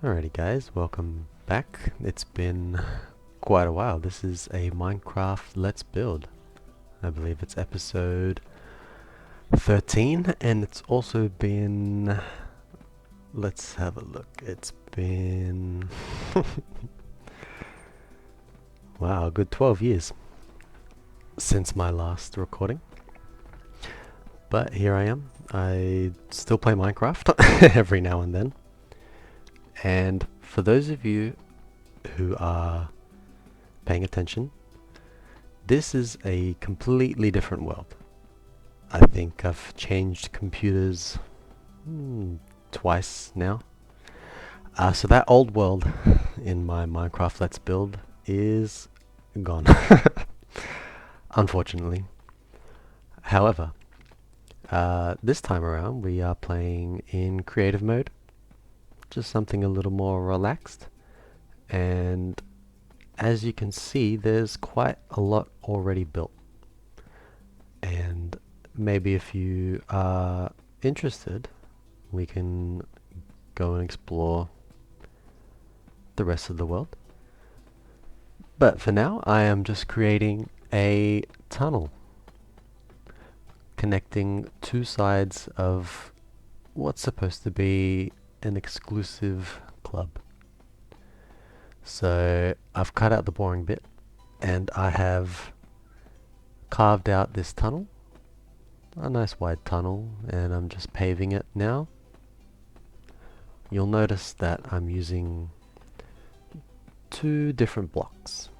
Alrighty guys, welcome back. It's been quite a while. This is a Minecraft Let's Build. I believe it's episode 13 and it's also been... Let's have a look. It's been... wow, a good 12 years since my last recording. But here I am. I still play Minecraft every now and then. And for those of you who are paying attention, this is a completely different world. I think I've changed computers twice now. So that old world in my Minecraft Let's Build is gone, unfortunately. However, this time around we are playing in creative mode, just something a little more relaxed, and as you can see there's quite a lot already built, and maybe if you are interested we can go and explore the rest of the world. But for now I am just creating a tunnel connecting two sides of what's supposed to be an exclusive club. So I've cut out the boring bit and I have carved out this tunnel, a nice wide tunnel, and I'm just paving it now. You'll notice that I'm using two different blocks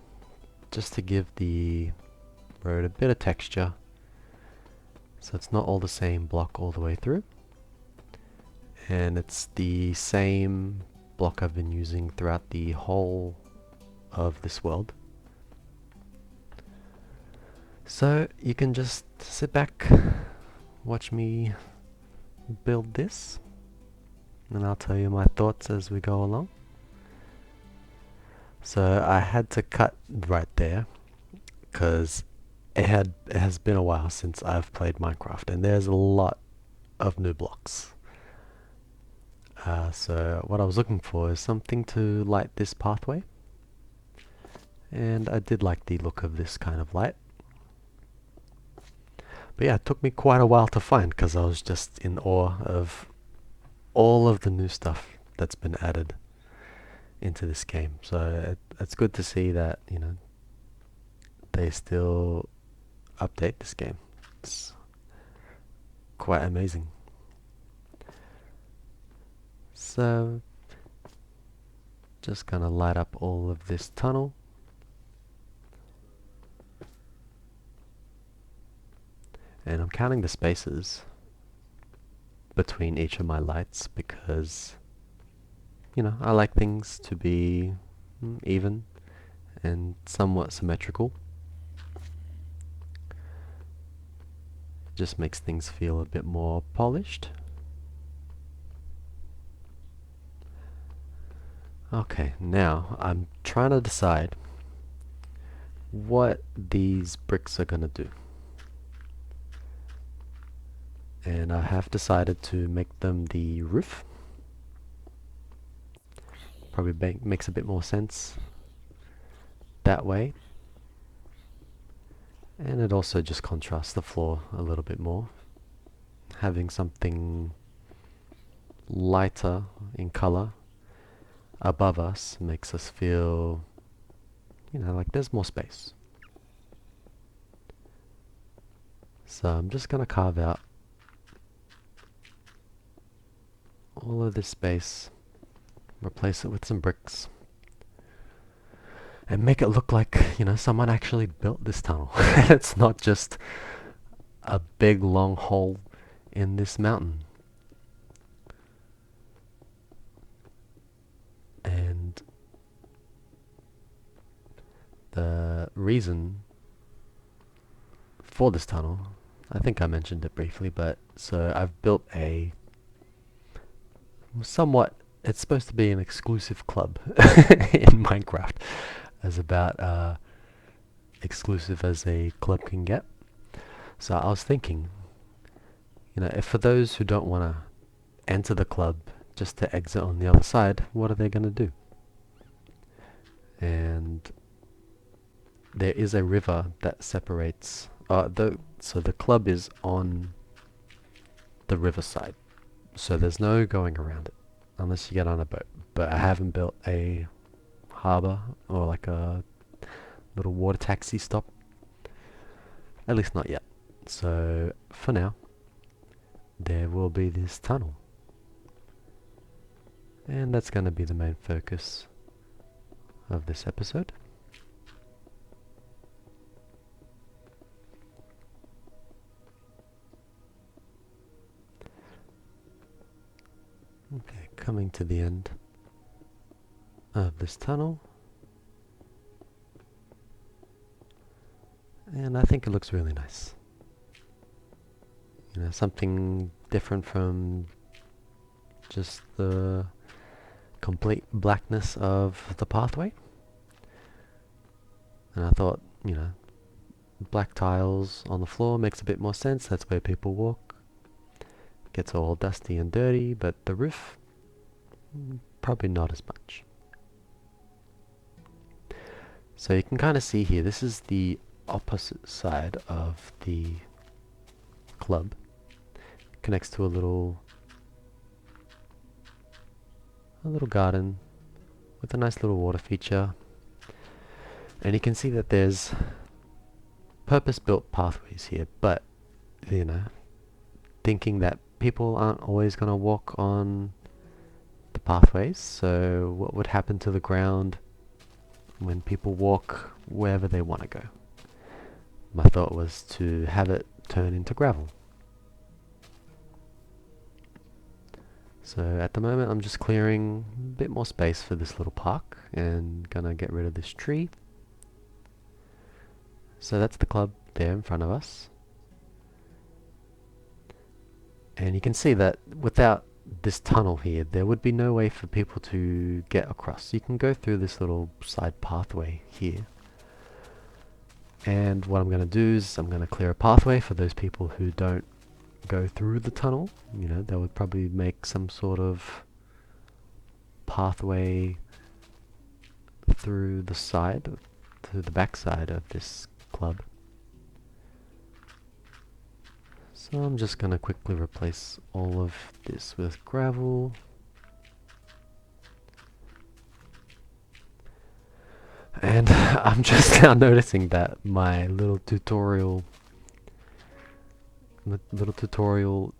just to give the road a bit of texture, so it's not all the same block all the way through. And it's the same block I've been using throughout the whole of this world. So you can just sit back, watch me build this, and I'll tell you my thoughts as we go along. So I had to cut right there because it has been a while since I've played Minecraft and there's a lot of new blocks. So what I was looking for is something to light this pathway, and I did like the look of this kind of light. But yeah, it took me quite a while to find because I was just in awe of all of the new stuff that's been added into this game. So it's good to see that, you know, they still update this game. It's quite amazing. So just gonna light up all of this tunnel. And I'm counting the spaces between each of my lights because, you know, I like things to be even and somewhat symmetrical. It just makes things feel a bit more polished. Okay, now I'm trying to decide what these bricks are gonna do. And I have decided to make them the roof. Probably makes a bit more sense that way. And it also just contrasts the floor a little bit more. Having something lighter in color above us makes us feel, you know, like there's more space. So I'm just gonna carve out all of this space, replace it with some bricks, and make it look like, you know, someone actually built this tunnel. It's not just a big long hole in this mountain. And the reason for this tunnel, I think I mentioned it briefly, but so I've built a somewhat, it's supposed to be an exclusive club in Minecraft, as about exclusive as a club can get. So I was thinking, you know, if for those who don't want to enter the club just to exit on the other side, what are they going to do? And there is a river that separates. So the club is on the riverside, so there's no going around it unless you get on a boat. But I haven't built a harbour or like a little water taxi stop, at least not yet. So for now, there will be this tunnel, and that's going to be the main focus of this episode. Okay, coming to the end of this tunnel, and I think it looks really nice. You know, something different from just the complete blackness of the pathway. And I thought, you know, black tiles on the floor makes a bit more sense. That's where people walk. Gets all dusty and dirty, but the roof, probably not as much. So you can kind of see here, this is the opposite side of the club. Connects to a little garden with a nice little water feature. And you can see that there's purpose-built pathways here, but, you know, thinking that people aren't always going to walk on the pathways, so what would happen to the ground when people walk wherever they want to go? My thought was to have it turn into gravel. So at the moment I'm just clearing a bit more space for this little park and gonna get rid of this tree. So that's the club there in front of us. And you can see that without this tunnel here, there would be no way for people to get across. You can go through this little side pathway here. And what I'm going to do is I'm going to clear a pathway for those people who don't go through the tunnel. You know, they would probably make some sort of pathway through the side, to the back side of this club. So I'm just going to quickly replace all of this with gravel. And I'm just now noticing that my little tutorial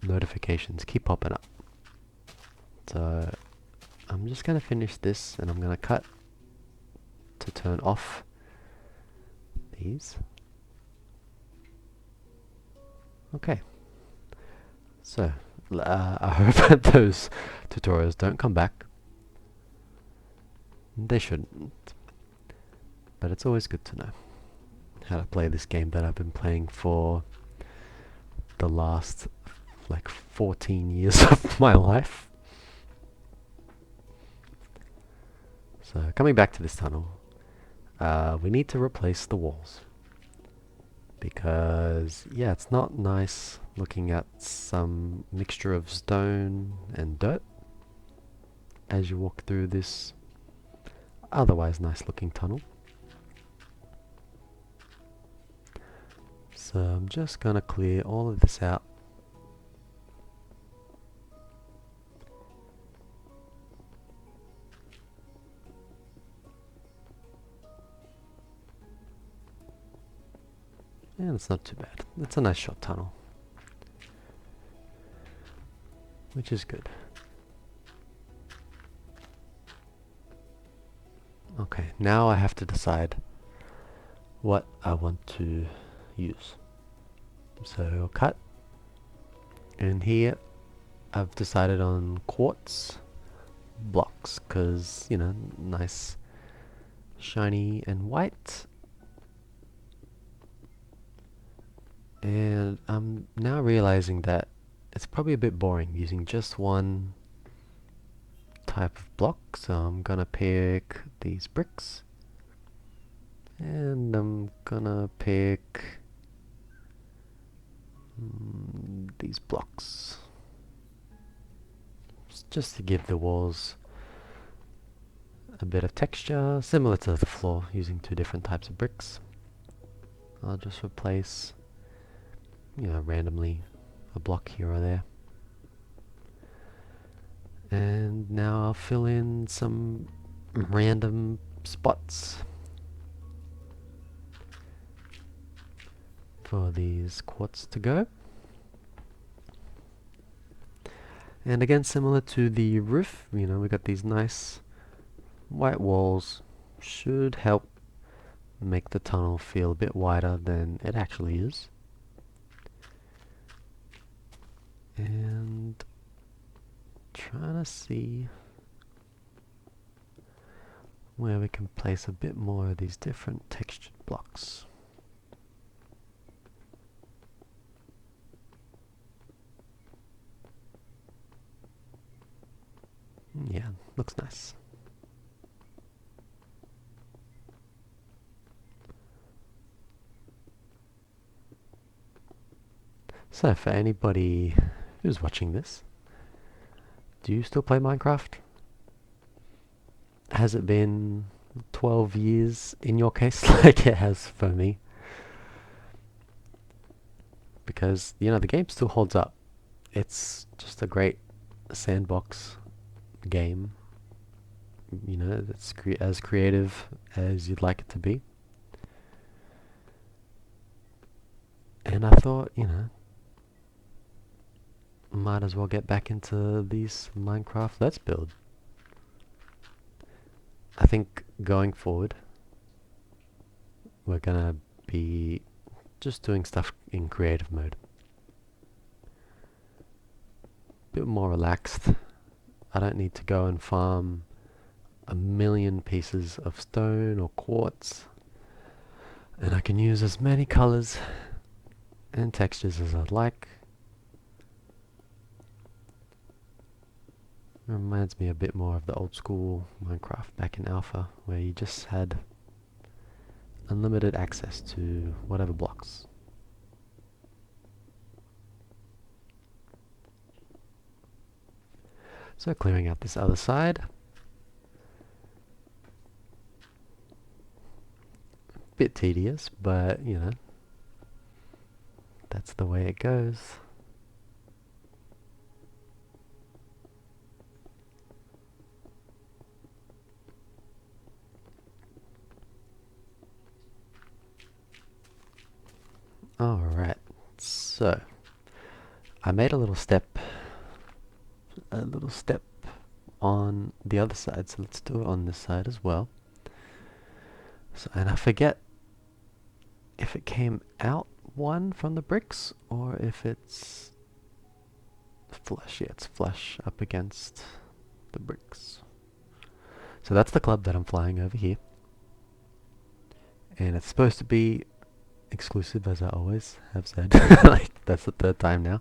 notifications keep popping up. So I'm just going to finish this and I'm going to cut to turn off these. Okay. So, I hope that those tutorials don't come back. They shouldn't. But it's always good to know how to play this game that I've been playing for the last, like, 14 years of my life. So, coming back to this tunnel, we need to replace the walls. Because, yeah, it's not nice looking at some mixture of stone and dirt as you walk through this otherwise nice looking tunnel. So I'm just going to clear all of this out. And it's not too bad. It's a nice short tunnel, which is good. Okay, now I have to decide what I want to use. So I'll cut, and here I've decided on quartz blocks because, you know, nice shiny and white. And I'm now realizing that it's probably a bit boring using just one type of block, so I'm gonna pick these bricks, and I'm gonna pick these blocks. just to give the walls a bit of texture, similar to the floor, using two different types of bricks. I'll just replace, randomly a block here or there. And now I'll fill in some random spots for these quartz to go. And again, similar to the roof, we got these nice white walls. Should help make the tunnel feel a bit wider than it actually is. And trying to see where we can place a bit more of these different textured blocks. Yeah, looks nice. So for anybody who's watching this, do you still play Minecraft? Has it been 12 years in your case like it has for me? Because, the game still holds up. It's just a great sandbox game. It's as creative as you'd like it to be. And I thought, might as well get back into these Minecraft Let's Build. I think going forward, we're gonna be just doing stuff in creative mode. A bit more relaxed. I don't need to go and farm a million pieces of stone or quartz. And I can use as many colors and textures as I'd like. Reminds me a bit more of the old school Minecraft back in Alpha, where you just had unlimited access to whatever blocks. So clearing out this other side. Bit tedious, but that's the way it goes. Alright, so I made a little step on the other side, so let's do it on this side as well. So, and I forget if it came out one from the bricks or if it's flush. Yeah, it's flush up against the bricks. So that's the club that I'm flying over here. And it's supposed to be exclusive, as I always have said. Like, that's the third time now.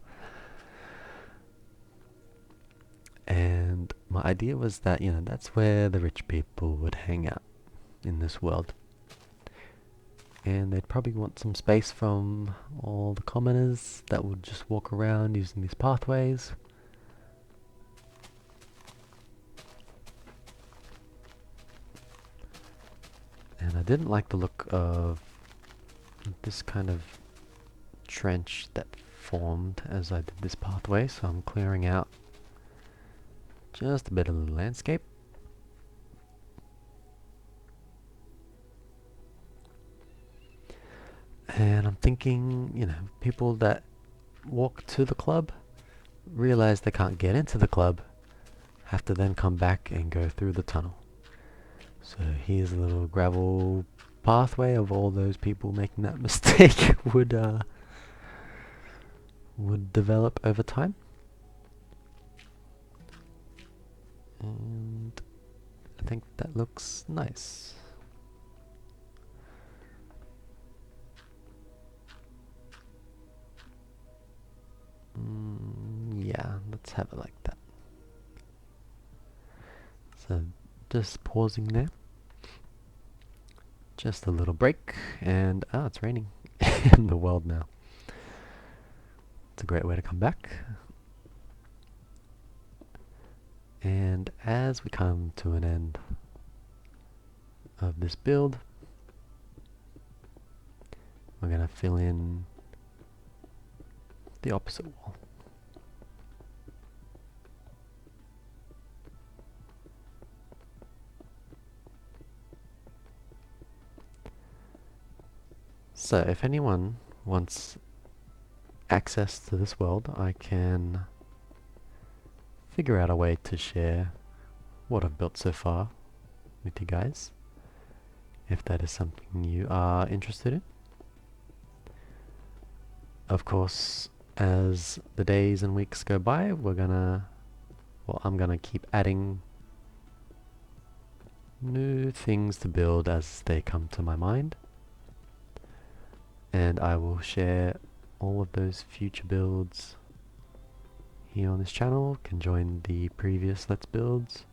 And my idea was that, that's where the rich people would hang out in this world. And they'd probably want some space from all the commoners that would just walk around using these pathways. And I didn't like the look of this kind of trench that formed as I did this pathway, so I'm clearing out just a bit of the landscape. And I'm thinking, people that walk to the club realize they can't get into the club, have to then come back and go through the tunnel. So here's a little gravel pathway of all those people making that mistake would develop over time. And I think that looks nice. Yeah, let's have it like that. So just pausing there. Just a little break, and it's raining in the world now. It's a great way to come back. And as we come to an end of this build, we're going to fill in the opposite wall. So if anyone wants access to this world, I can figure out a way to share what I've built so far with you guys, if that is something you are interested in. Of course, as the days and weeks go by, I'm gonna keep adding new things to build as they come to my mind, and I will share all of those future builds here on this channel. Can join the previous Let's Builds.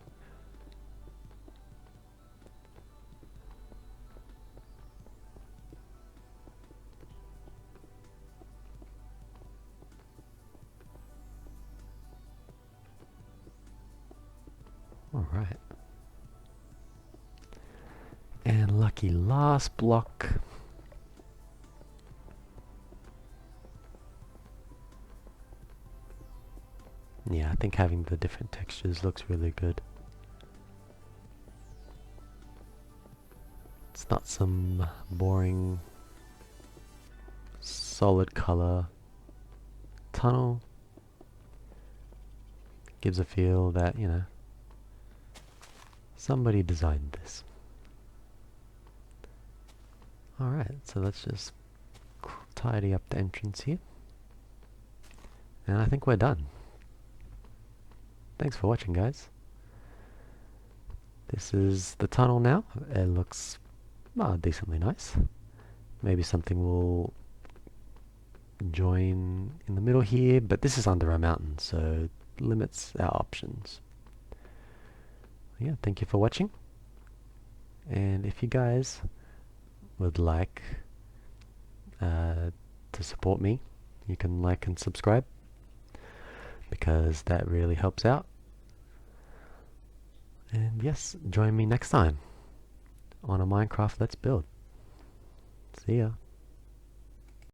Alright. And lucky last block. Yeah, I think having the different textures looks really good. It's not some boring solid color tunnel. Gives a feel that, you know, somebody designed this. Alright, so let's just tidy up the entrance here. And I think we're done. Thanks for watching, guys. This is the tunnel now. It looks decently nice. Maybe something will join in the middle here, but this is under a mountain, so it limits our options. Yeah, thank you for watching. And if you guys would like to support me, you can like and subscribe, because that really helps out. And yes, join me next time on a Minecraft Let's Build. See ya.